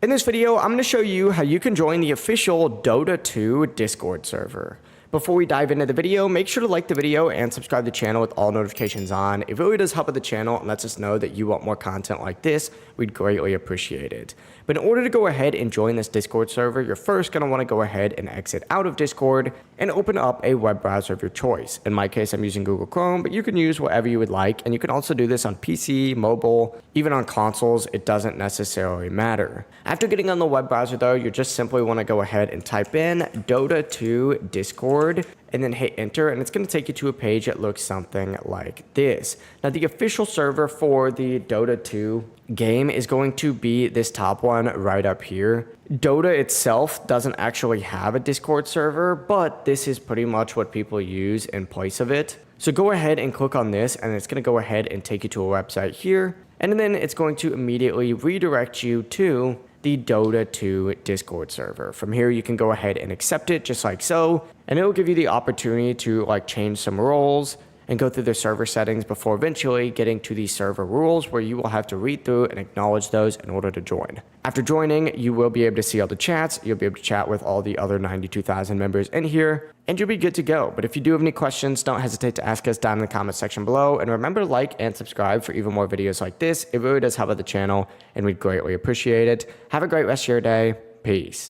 In this video, I'm going to show you how you can join the official Dota 2 Discord server. Before we dive into the video, make sure to like the video and subscribe to the channel with all notifications on. It really does help with the channel and lets us know that you want more content like this. We'd greatly appreciate it. But in order to go ahead and join this Discord server, you're first going to want to go ahead and exit out of Discord and open up a web browser of your choice. In my case, I'm using Google Chrome, but you can use whatever you would like. And you can also do this on PC, mobile, even on consoles. It doesn't necessarily matter. After getting on the web browser though, you just simply want to go ahead and type in Dota 2 Discord and then hit enter, and it's going to take you to a page that looks something like this. Now, the official server for the Dota 2 game is going to be this top one right up here. Dota itself doesn't actually have a Discord server, but this is pretty much what people use in place of it. So go ahead and click on this, and it's going to go ahead and take you to a website here, and then it's going to immediately redirect you to the Dota 2 Discord server. From here, you can go ahead and accept it just like so, and it'll give you the opportunity to change some roles and go through the server settings before eventually getting to the server rules, where you will have to read through and acknowledge those in order to join. After joining, you will be able to see all the chats. You'll be able to chat with all the other 92,000 members in here, and you'll be good to go. But if you do have any questions, don't hesitate to ask us down in the comment section below. And remember to like and subscribe for even more videos like this. It really does help out the channel, and we'd greatly appreciate it. Have a great rest of your day. Peace.